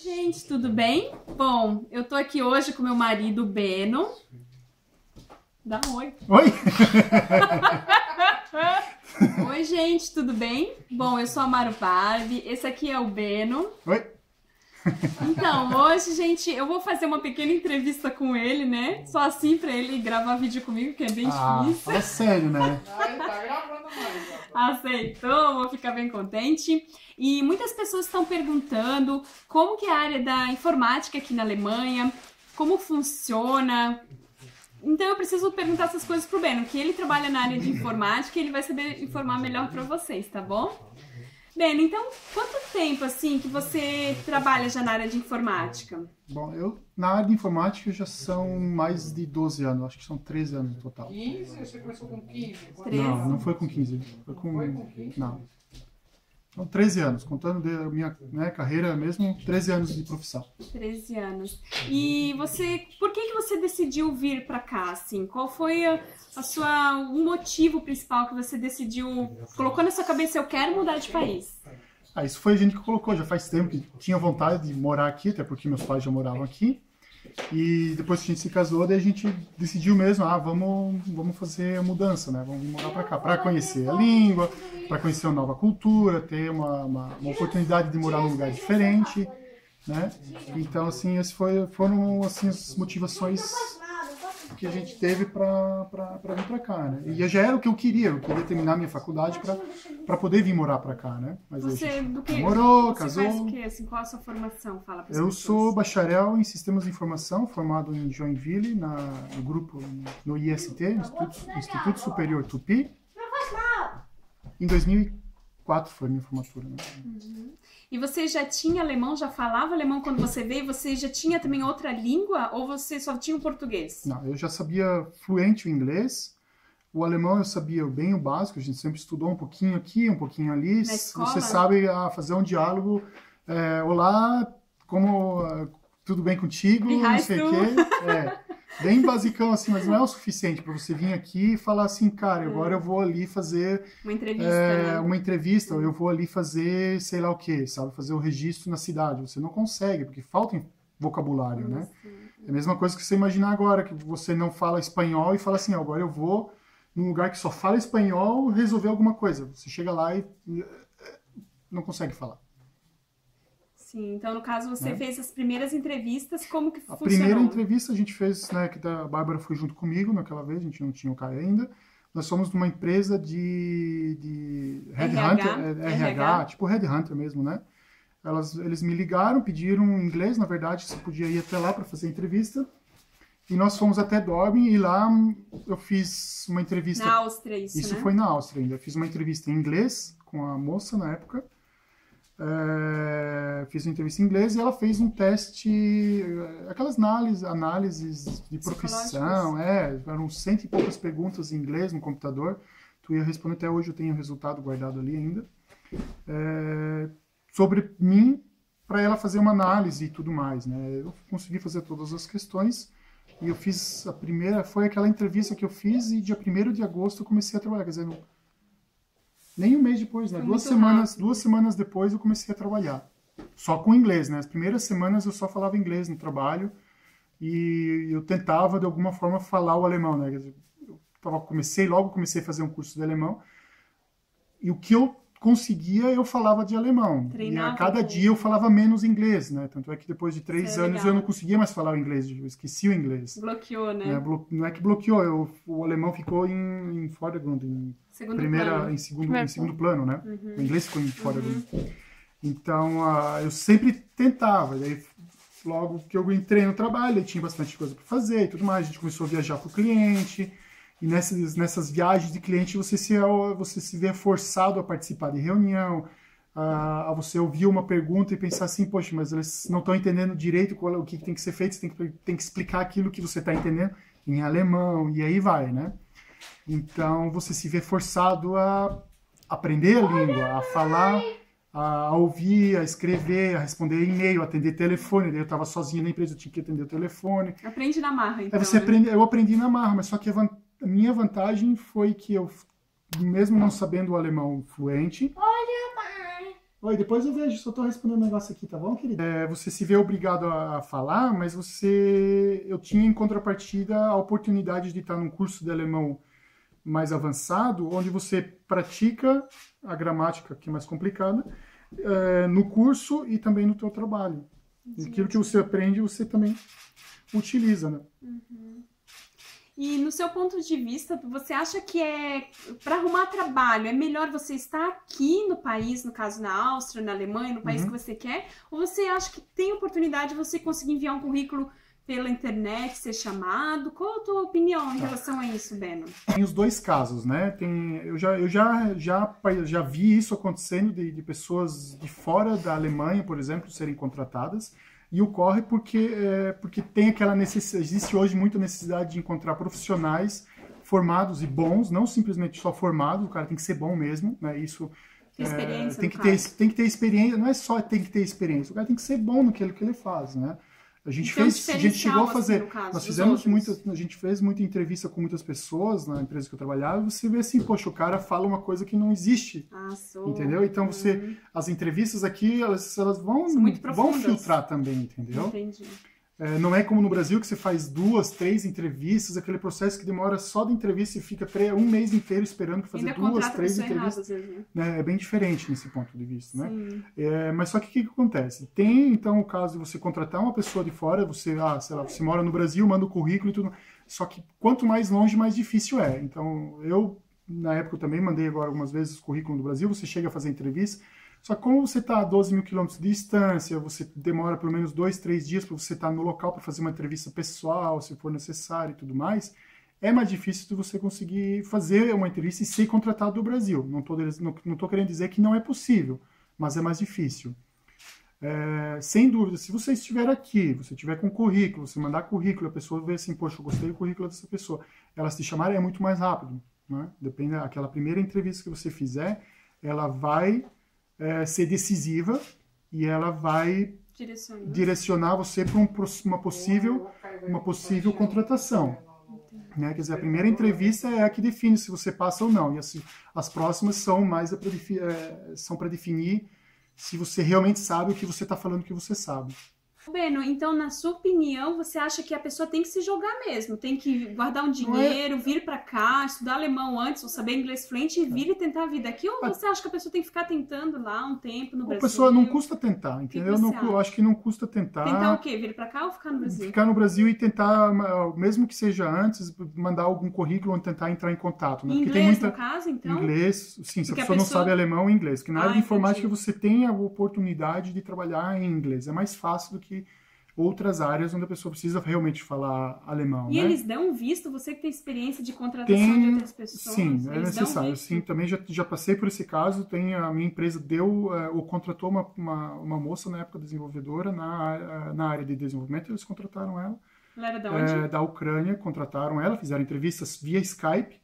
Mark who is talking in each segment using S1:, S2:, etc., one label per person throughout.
S1: Gente, tudo bem? Bom, eu tô aqui hoje com meu marido Beno. Dá um oi.
S2: Oi!
S1: Oi, gente, tudo bem? Bom, eu sou a Maru Barbie, esse aqui é o Beno.
S2: Oi!
S1: Então, hoje, gente, eu vou fazer uma pequena entrevista com ele, né? Só assim pra ele gravar vídeo comigo, que é bem difícil.
S2: Fala sério, né?
S3: Ele tá gravando mais.
S1: Aceitou, vou ficar bem contente. E muitas pessoas estão perguntando como que é a área da informática aqui na Alemanha, como funciona. Então eu preciso perguntar essas coisas pro Beno, que ele trabalha na área de informática e ele vai saber informar melhor pra vocês, tá bom? Beno, então quanto tempo assim que você trabalha já na área de informática?
S2: Bom, na área de informática já são mais de 12 anos, acho que são 13 anos no total.
S3: 15? Você começou com 15?
S1: 13?
S2: Não foi com 15, foi com
S3: 15?
S2: Não. São 13 anos, contando da minha carreira mesmo, 13 anos de profissão.
S1: 13 anos. E você, por que você decidiu vir pra cá, assim? Qual foi o motivo principal que você decidiu, colocou na sua cabeça, eu quero mudar de país?
S2: Isso foi a gente que colocou, já faz tempo que tinha vontade de morar aqui, até porque meus pais já moravam aqui. E depois que a gente se casou, daí a gente decidiu mesmo, vamos fazer a mudança, né? Vamos morar pra cá, pra conhecer a língua, pra conhecer uma nova cultura, ter uma oportunidade de morar num lugar diferente, né? Então, assim, essas foram assim, as motivações que a gente teve pra vir pra cá, né? E já era o que eu queria terminar minha faculdade pra poder vir morar pra cá, né? Mas
S1: Você, do que?
S2: namorou,
S1: Você
S2: casou.
S1: faz o quê? Assim, qual a sua formação? Fala pra
S2: Eu
S1: pessoas.
S2: sou bacharel em Sistemas de Informação, formado em Joinville, no grupo, no IST, Instituto Superior Tupi. Em 2004 foi minha formatura, né?
S1: Uhum. E você já tinha alemão, já falava alemão quando você veio? Você já tinha também outra língua ou você só tinha o português?
S2: Não, eu já sabia fluente o inglês. O alemão eu sabia bem o básico, a gente sempre estudou um pouquinho aqui, um pouquinho ali.
S1: Na escola?
S2: Você sabe fazer um diálogo, olá, tudo bem contigo, não sei o quê. Bem basicão assim, mas não é o suficiente para você vir aqui e falar assim, cara, agora eu vou ali fazer
S1: uma entrevista, né?
S2: Uma entrevista, ou eu vou ali fazer sei lá o quê, sabe, fazer o registro na cidade. Você não consegue, porque falta vocabulário, né? É a mesma coisa que você imaginar agora, que você não fala espanhol e fala assim, agora eu vou num lugar que só fala espanhol resolver alguma coisa. Você chega lá e não consegue falar.
S1: Sim, então no caso você fez as primeiras entrevistas, como que funcionou?
S2: A primeira entrevista a gente fez, né, que a Bárbara foi junto comigo naquela vez, a gente não tinha o Caio ainda. Nós somos numa empresa de RH, tipo Headhunter mesmo, né? Eles me ligaram, pediram em inglês, na verdade, se podia ir até lá para fazer a entrevista. E nós fomos até Dortmund e lá eu fiz uma entrevista...
S1: Na Áustria,
S2: Isso
S1: né?
S2: foi na Áustria ainda. Eu fiz uma entrevista em inglês com a moça na época. Fiz uma entrevista em inglês e ela fez um teste, aquelas análises de profissão, eram 100 e poucas perguntas em inglês no computador, tu ia responder, até hoje eu tenho o resultado guardado ali ainda, sobre mim, para ela fazer uma análise e tudo mais, né? Eu consegui fazer todas as questões e eu fiz a primeira, foi aquela entrevista que eu fiz e dia 1º de agosto eu comecei a trabalhar, quer dizer, nem um mês depois, né? Duas semanas depois eu comecei a trabalhar. Só com inglês, né? As primeiras semanas eu só falava inglês no trabalho e eu tentava de alguma forma falar o alemão, né? Eu comecei a fazer um curso de alemão e o que eu conseguia eu falava de alemão.
S1: Treinava
S2: e a cada dia eu falava menos inglês, né? Tanto é que depois de 3 anos eu não conseguia mais falar o inglês, eu esqueci o inglês.
S1: Bloqueou, né?
S2: Não é que bloqueou, o alemão ficou em Vordergrund, em segundo plano, né?
S1: Uhum.
S2: O inglês ficou em Vordergrund. Então, eu sempre tentava. Daí, logo que eu entrei no trabalho, eu tinha bastante coisa para fazer e tudo mais. A gente começou a viajar para o cliente. E nessas viagens de cliente, você se vê forçado a participar de reunião, a você ouvir uma pergunta e pensar assim, poxa, mas eles não estão entendendo direito o que tem que ser feito, você tem que explicar aquilo que você está entendendo em alemão, e aí vai, né? Então, você se vê forçado a aprender a língua, a falar, a ouvir, a escrever, a responder e-mail, a atender telefone. Daí eu estava sozinho na empresa, eu tinha que atender o telefone.
S1: Aprende na marra, então.
S2: Eu aprendi na marra, mas só que a minha vantagem foi que eu, mesmo não sabendo o alemão fluente, Oi, depois eu vejo, só tô respondendo um negócio aqui, tá bom, querido? Você se vê obrigado a falar, mas eu tinha em contrapartida a oportunidade de estar num curso de alemão mais avançado, onde você pratica a gramática, que é mais complicada, no curso e também no teu trabalho. Aquilo que você aprende, você também utiliza, né?
S1: E no seu ponto de vista, você acha que para arrumar trabalho, é melhor você estar aqui no país, no caso na Áustria, na Alemanha, no país que você quer? Ou você acha que tem oportunidade de você conseguir enviar um currículo pela internet, ser chamado? Qual a tua opinião em relação a isso, Beno?
S2: Tem os dois casos, né? Eu já vi isso acontecendo de pessoas de fora da Alemanha, por exemplo, serem contratadas. E ocorre porque tem aquela necessidade, existe hoje muita necessidade de encontrar profissionais formados e bons, não simplesmente só formados, o cara tem que ser bom mesmo, né? Isso tem que ter experiência, não é só tem que ter experiência, o cara tem que ser bom no que ele faz, né? A gente chegou a fazer, nós fizemos a gente fez muita entrevista com muitas pessoas na empresa que eu trabalhava, você vê assim, poxa, o cara fala uma coisa que não existe, entendeu? Então as entrevistas aqui, elas vão filtrar também, entendeu?
S1: Entendi.
S2: Não é como no Brasil que você faz 2, 3 entrevistas, aquele processo que demora só da entrevista e fica um mês inteiro esperando para fazer 2, 3 entrevistas. Né? É bem diferente nesse ponto de vista, né? Mas só que o que acontece? Tem então o caso de você contratar uma pessoa de fora, você mora no Brasil, manda o currículo e tudo. Só que quanto mais longe, mais difícil é. Então na época eu também mandei agora algumas vezes o currículo do Brasil, você chega a fazer entrevista. Só que como você está a 12 mil quilômetros de distância, você demora pelo menos 2, 3 dias para você estar no local para fazer uma entrevista pessoal, se for necessário e tudo mais, é mais difícil de você conseguir fazer uma entrevista e ser contratado do Brasil. Não estou querendo dizer que não é possível, mas é mais difícil. Sem dúvida, se você estiver aqui, você estiver com currículo, você mandar currículo, a pessoa vê assim, poxa, eu gostei do currículo dessa pessoa, ela se chamar é muito mais rápido, né? Depende daquela primeira entrevista que você fizer, ela vai ser decisiva e ela vai direcionar você para uma possível contratação. Né? Quer dizer, a primeira entrevista é a que define se você passa ou não. E as próximas são para definir se você realmente sabe o que você está falando que você sabe.
S1: Beno, então, na sua opinião, você acha que a pessoa tem que se jogar mesmo? Tem que guardar um dinheiro, vir pra cá, estudar alemão antes, ou saber inglês fluente e vir e tentar a vida aqui? Ou você acha que a pessoa tem que ficar tentando lá um tempo no Brasil?
S2: A pessoa não custa tentar, entendeu? Eu acho que não custa tentar.
S1: Tentar o quê? Vir pra cá ou ficar no Brasil?
S2: Ficar no Brasil e tentar, mesmo que seja antes, mandar algum currículo ou tentar entrar em contato. Né?
S1: Inglês, no caso, então?
S2: Inglês, sim. Se a pessoa não sabe alemão, inglês. Porque na área de informática você tem a oportunidade de trabalhar em inglês. É mais fácil do que outras áreas onde a pessoa precisa realmente falar alemão.
S1: E eles dão visto? Você que tem experiência de contratação de outras pessoas?
S2: Sim, é necessário. Sim, também já passei por esse caso. A minha empresa contratou uma moça na época desenvolvedora na área de desenvolvimento. Eles contrataram ela.
S1: Ela era de onde?
S2: Da Ucrânia. Contrataram ela, fizeram entrevistas via Skype.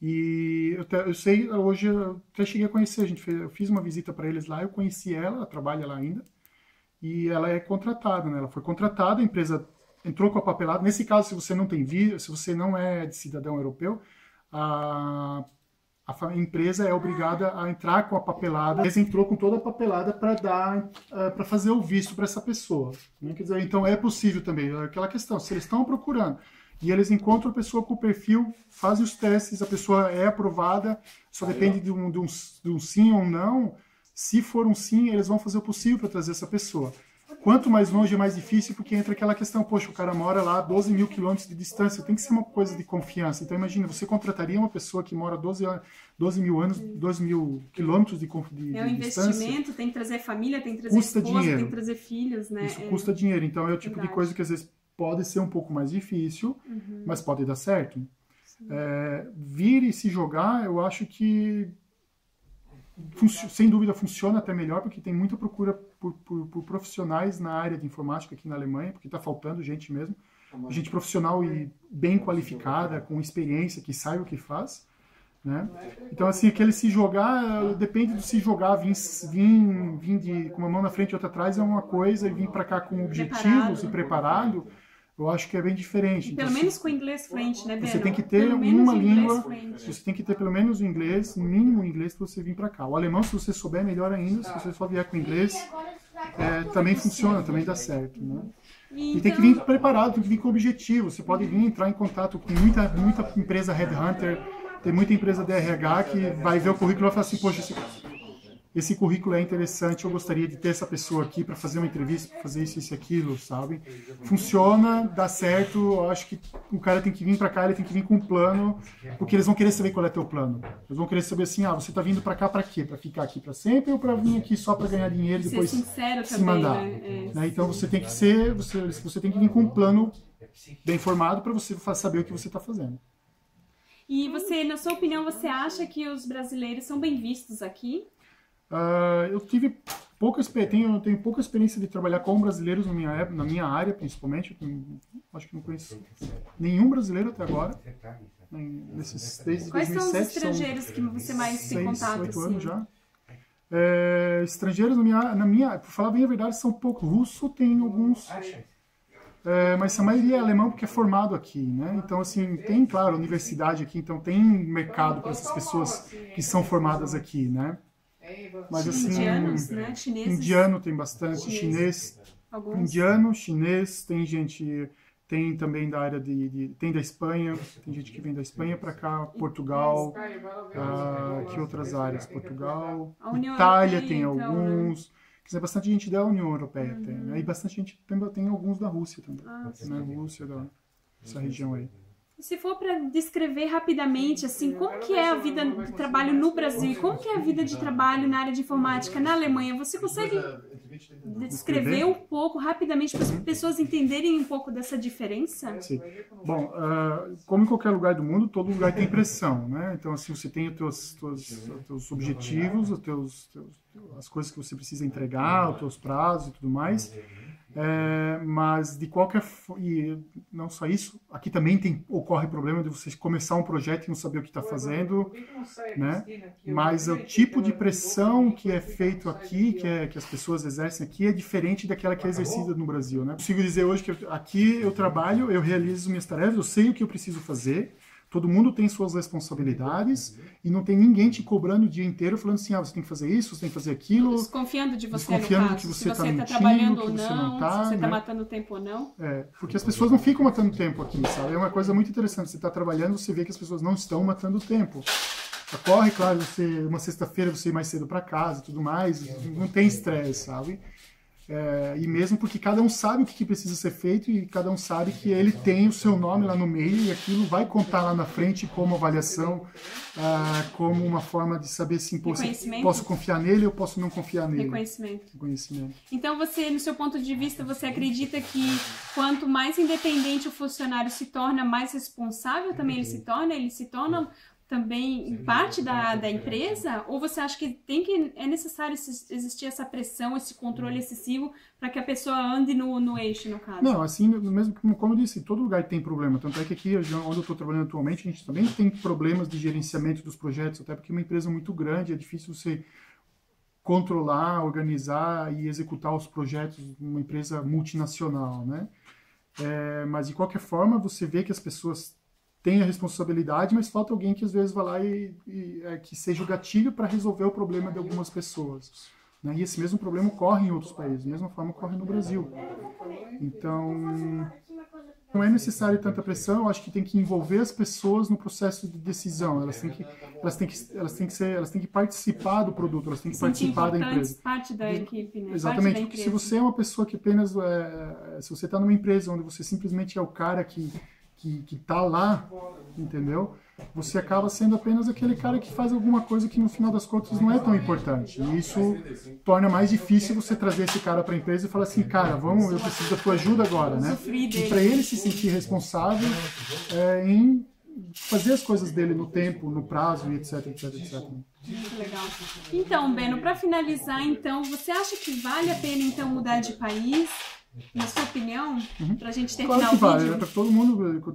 S2: E eu sei, hoje eu até cheguei a conhecer. Eu fiz uma visita para eles lá, eu conheci ela trabalha lá ainda. E ela é contratada, né? Ela foi contratada, a empresa entrou com a papelada. Nesse caso, se você não tem visto, se você não é de cidadão europeu, a empresa é obrigada a entrar com a papelada. Eles entrou com toda a papelada para fazer o visto para essa pessoa. Né? Quer dizer, então é possível também. Aquela questão, se eles estão procurando e eles encontram a pessoa com o perfil, fazem os testes, a pessoa é aprovada, só depende de um sim ou não. Se for um sim, eles vão fazer o possível para trazer essa pessoa. Quanto mais longe é mais difícil, porque entra aquela questão, poxa, o cara mora lá a 12 mil quilômetros de distância, tem que ser uma coisa de confiança. Então imagina, você contrataria uma pessoa que mora 12 mil quilômetros de distância.
S1: É um investimento, tem que trazer família, tem que trazer esposa, tem que trazer filhos, né?
S2: Isso custa dinheiro, então é o tipo de coisa que às vezes pode ser um pouco mais difícil, mas pode dar certo. Vir e se jogar, eu acho que sem dúvida funciona até melhor, porque tem muita procura por profissionais na área de informática aqui na Alemanha, porque está faltando gente mesmo, gente profissional e bem qualificada, com experiência, que saiba o que faz, né? Então, assim, aquele se jogar, depende do se jogar, vir com uma mão na frente e outra atrás é uma coisa, e vir para cá com objetivos e preparado eu acho que é bem diferente.
S1: Pelo menos com inglês fluente, né, Beno?
S2: Você tem que ter
S1: Pelo menos
S2: uma
S1: inglês
S2: língua,
S1: fluente.
S2: você tem que ter pelo menos o inglês, o mínimo inglês para você vir para cá. O alemão, se você souber, melhor ainda. Se você só vier com inglês, também funciona, também dá certo, né? E tem que vir preparado, tem que vir com objetivo. Você pode vir entrar em contato com muita empresa headhunter, tem muita empresa de RH que vai ver o currículo e vai falar assim, poxa, esse currículo é interessante, eu gostaria de ter essa pessoa aqui para fazer uma entrevista, para fazer isso e aquilo, sabe? Funciona, dá certo, eu acho que o cara tem que vir para cá, ele tem que vir com um plano, porque eles vão querer saber qual é teu plano. Eles vão querer saber assim, você está vindo para cá para quê? Para ficar aqui para sempre ou para vir aqui só para ganhar dinheiro e depois
S1: ser sincero
S2: se
S1: também,
S2: mandar? Né? Então você tem que você tem que vir com um plano bem formado para você saber o que você está fazendo.
S1: E você, na sua opinião, você acha que os brasileiros são bem vistos aqui?
S2: Eu tive tenho pouca experiência de trabalhar com brasileiros na minha área, principalmente. Acho que não conheço nenhum brasileiro até agora. Desde
S1: Quais
S2: 2007,
S1: são os estrangeiros que você mais tem contato?
S2: 8
S1: assim?
S2: anos já. Estrangeiros, por falar bem a verdade, são pouco. Russo tem alguns, mas a maioria é alemão porque é formado aqui, né? Então, assim, tem, claro, universidade aqui, então tem mercado para essas pessoas que são formadas aqui, né? Mas assim,
S1: indianos, né? Chineses.
S2: Indiano tem bastante, chinês, indiano, chinês, tem também da área tem da Espanha, tem gente que vem da Espanha para cá, Portugal, que outras áreas, Portugal, Itália tem
S1: então,
S2: alguns, quer dizer, bastante gente da União Europeia tem, né? E bastante gente tem alguns da Rússia também, né? Rússia, dessa região aí.
S1: Se for para descrever rapidamente, assim, como que é a vida de trabalho no Brasil e como que é a vida de trabalho na área de informática na Alemanha, você consegue descrever um pouco rapidamente para as pessoas entenderem um pouco dessa diferença?
S2: Sim. Bom, como em qualquer lugar do mundo, todo lugar tem pressão, né? Então, assim, você tem os teus objetivos, as coisas que você precisa entregar, os teus prazos e tudo mais. Mas de qualquer e não só isso, aqui também ocorre problema de você começar um projeto e não saber o que está fazendo, né? Mas o tipo de pressão que é feito aqui, que as pessoas exercem aqui, é diferente daquela que é exercida no Brasil, né? Consigo dizer hoje que aqui eu trabalho, eu realizo minhas tarefas, eu sei o que eu preciso fazer. Todo mundo tem suas responsabilidades e não tem ninguém te cobrando o dia inteiro falando assim, você tem que fazer isso, você tem que fazer aquilo.
S1: Desconfiando de você,
S2: desconfiando
S1: no caso,
S2: que você
S1: se
S2: está
S1: está
S2: mentindo,
S1: trabalhando
S2: que
S1: ou
S2: você
S1: não,
S2: não tá,
S1: se você está
S2: né?
S1: matando tempo ou não.
S2: Porque as pessoas não ficam matando tempo aqui, sabe? É uma coisa muito interessante. Você está trabalhando, você vê que as pessoas não estão matando tempo. Ocorre, claro, uma sexta-feira você ir mais cedo para casa e tudo mais, não tem estresse, sabe? E mesmo porque cada um sabe o que precisa ser feito e cada um sabe que ele tem o seu nome lá no meio e aquilo vai contar lá na frente como avaliação, como uma forma de saber se posso confiar nele ou posso não confiar nele. Reconhecimento.
S1: Então você, no seu ponto de vista, você acredita que quanto mais independente o funcionário se torna, mais responsável também ele se torna também parte da empresa? Ou você acha que é necessário existir essa pressão, esse controle excessivo para que a pessoa ande no eixo, no caso?
S2: Não, assim, mesmo como eu disse, todo lugar tem problema. Tanto é que aqui, onde eu estou trabalhando atualmente, a gente também tem problemas de gerenciamento dos projetos, até porque é uma empresa muito grande, é difícil você controlar, organizar e executar os projetos numa empresa multinacional, né? Mas, de qualquer forma, você vê que as pessoas tem a responsabilidade, mas falta alguém que às vezes vá lá que seja o gatilho para resolver o problema de algumas pessoas. Né? E esse mesmo problema ocorre em outros países, da mesma forma ocorre no Brasil. Então, não é necessário tanta pressão, eu acho que tem que envolver as pessoas no processo de decisão. Elas têm que participar do produto, elas têm que participar da empresa.
S1: Parte da equipe, né?
S2: Exatamente, porque se você é uma pessoa que apenas... se você está numa empresa onde você simplesmente é o cara que tá lá, entendeu? Você acaba sendo apenas aquele cara que faz alguma coisa que no final das contas não é tão importante. E isso torna mais difícil você trazer esse cara para a empresa e falar assim, cara, eu preciso da tua ajuda agora, né? E para ele se sentir responsável em fazer as coisas dele no tempo, no prazo e etc, etc, etc.
S1: Muito legal. Então, Beno, para finalizar, então, você acha que vale a pena então mudar de país? Na sua opinião, para a gente terminar
S2: claro que
S1: o vídeo?
S2: Vale, para todo mundo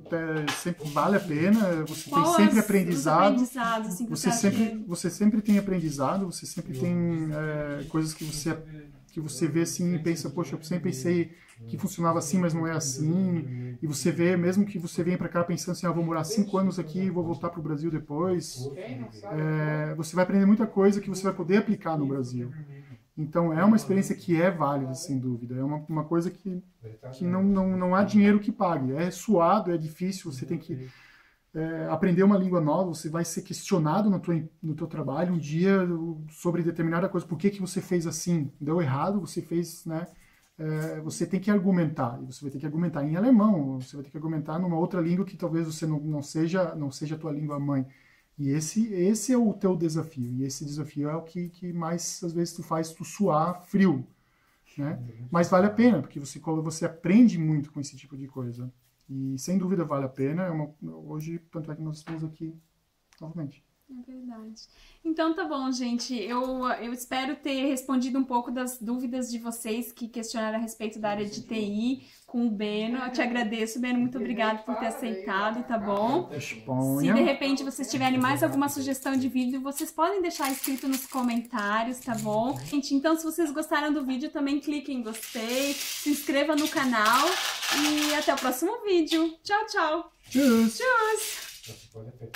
S2: sempre vale a pena, você tem sempre aprendizado,
S1: assim,
S2: você sempre tem aprendizado, você sempre tem coisas que que você vê assim e pensa, poxa, eu sempre pensei que funcionava assim, mas não é assim. E você vê, mesmo que você venha para cá pensando assim, vou morar 5 anos aqui e vou voltar para o Brasil depois, você vai aprender muita coisa que você vai poder aplicar no Brasil. Então é uma experiência que é válida, sem dúvida. É uma coisa que não há dinheiro que pague. É suado, é difícil, você tem que aprender uma língua nova, você vai ser questionado no teu trabalho um dia sobre determinada coisa. Por que você fez assim? Deu errado, você fez, né? Você tem que argumentar. E você vai ter que argumentar em alemão, você vai ter que argumentar numa outra língua que talvez você não seja a tua língua mãe. E esse é o teu desafio. E esse desafio é o que mais, às vezes, faz tu suar frio, né? Mas vale a pena, porque você aprende muito com esse tipo de coisa. E, sem dúvida, vale a pena. Hoje, tanto é que nós estamos aqui novamente.
S1: É verdade. Então tá bom, gente. Eu espero ter respondido um pouco das dúvidas de vocês que questionaram a respeito da área de TI com o Beno. Eu te agradeço, Beno. Muito obrigada por ter aceitado, tá bom? Se de repente vocês tiverem mais alguma sugestão de vídeo, vocês podem deixar escrito nos comentários, tá bom? Gente, então se vocês gostaram do vídeo, também clique em gostei, se inscreva no canal e até o próximo vídeo. Tchau, tchau!
S2: Tschüss!
S1: Tschüss!